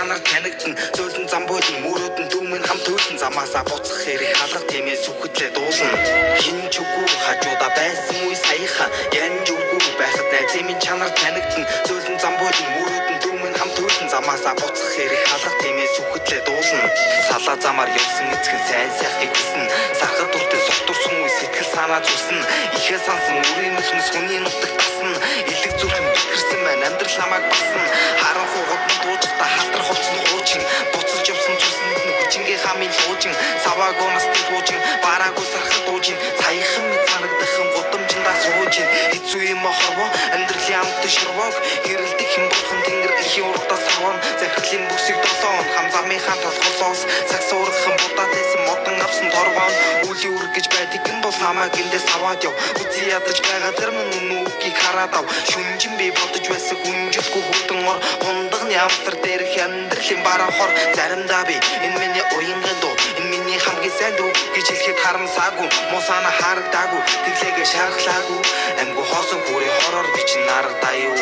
чанар танигдан зөөлөн зам болон мөрөөдөн дүүмэн хамт төлөн замаасаа буцах хэрэг халах тиймээ сүхэтлээ дуулна хин ч үгүй хажуудаа байсан үе саяхан янж үгүй байхад найзын минь чанар танигдан зөөлөн зам болон мөрөөдөн дүүмэн хамт төлөн замаасаа буцах хэрэг халах тиймээ сүхэтлээ дуулна салаа замаар явсан эцгэн сайн сайхыг хүснэ сархад дүртэн согтурсан үе сэтгэл санаа зүснэ ихээ сансан үрийн нүсмэс хүний нутаг тасна илэг зүрхэн битгэрсэн байна амьдрал намайг басна харанхуу годон дуужихта хатар хувцсан хуучин буцалж явсан зүсэн хүчингээ хамын луужин саваагүй насны хуужин бараагүй сархад дуужин саяхан мэд санагдахын гудамжиндаа суужин хэцүү юм хорвоо амьдралын амт шорвог гэрэлдэх юм бурхан тэнгэр ихийн урдаа саван захирлын бүсийг долоон хам замынхаа толголоос сагсуурхан будаад байсан модон авсан торгоон үлийн үр гэж байдаг юм бол намайг эндээс аваад яв үзий ядаж байгаа зарим нүгийг хараад ав шүнжин би бодож байсан хүнжэлгүй хүтэн ор хундагны амтар дээрх амьдралын барахор заримдаа би энэ миний уянган дуу энэ миний хамгийн сайн дуу гэж хэлэхэд харамсаагүй мусана харагдаагүй тэглээгээ шархлаагүй амьгүй хоосон бүрийн хороор би чинь нарагдаа юу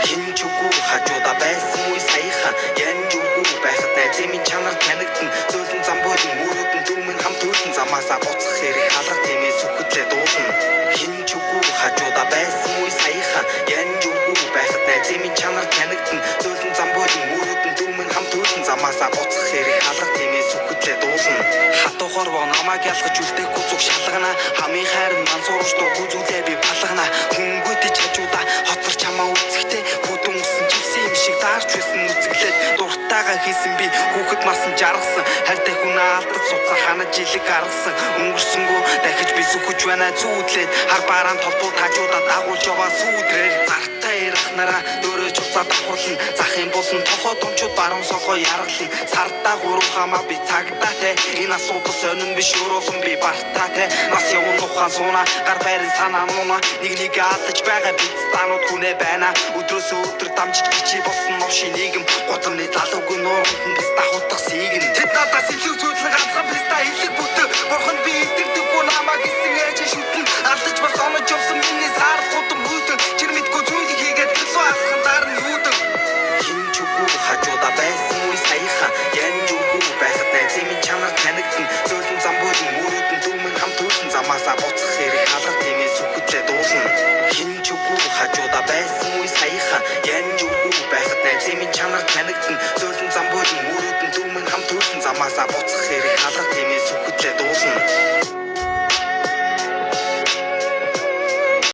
хин ч үгүй хажуудаа байсан үе саяхан янж үгүй байхад найзын минь чанар танигдан зөөлөн зам болон мөрөөдөн дүүмэн хамт төлөн замаасаа буцах хэрэг халах тиймээ сүхэтлээ дуулна хин ч үгүй хажуудаа байсан үе саяхан янж үгүй байхад найзын минь чанар танигдан зөөлөн зам болон мөрөөдөн дүүмэн хамт төлөн замаасаа буцах хэрэг халах тиймээ сүхэтлээ дуулна хатуу хорвоо намайг ялгаж үлдээхгүй зүг шалгана хамын хайрын мансуурч дургүй зүйлээ би балгана хөнгөтэй хажуудаа хоцор чамаа үзэхдээ бүдүүн усан чивсэн юм шиг даарч байсан үзэглээд дуртайгаа хийсэн би хүүхэд масан жаргасан хайртай хүн алдаж суцсан ханаж жилиг гаргасан өнгөрсөнгөө дахиж би сүхэж байна зүүдлээд хар бараан толбууд хажуудаа дагуулж яваа сүүдрээр зартаа ярахнараа дөөрөж уцаад давхарлан захын болон тохоо домчууд баруун солгоо яргалан сардаа гурав хамаа би цагдаа те энэ асуудал сонирн биш өрөөлөн би бартаа те нас явуун ухаан сууна гар байрын санаа нуна нэг алдаж байгаа биз танууд хүнээ байна өдрөөс өдөр дамжиж бичи болсон новши нийгэм гудамны залуугүй нууранд нь писта хутгах сийгэн тэд надаас илүү зүйлэн ганцхан писта илэг бүтэ бурхан би итгэдэггүй намаа гисэн ээж шүтэн алдаж бас онож явсан миний сар гудам хүйтэн чир мэдгүй зүйлийг хийгээд төлөө алхан дараа нь юудаг хин ч үгүй хажуудаа байсан үе саяхан янж үгүй байхад найзын минь чанар танигдан зөөлөн зам болон мөрөөдөн дүүмэн хамт төлөн замаасаа буцах хэрэг халах тиймээ сүхэтлээ дуулна хин ч үгүй хажуудаа байсан үе саяхан янж үгүй байхад найзын минь чанар танигдан зөөлөн зам болон мөрөөдөн дүүмэн хамт төлөн замаасаа буцах хэрэг халах тиймээ сүхэтлээ дуулна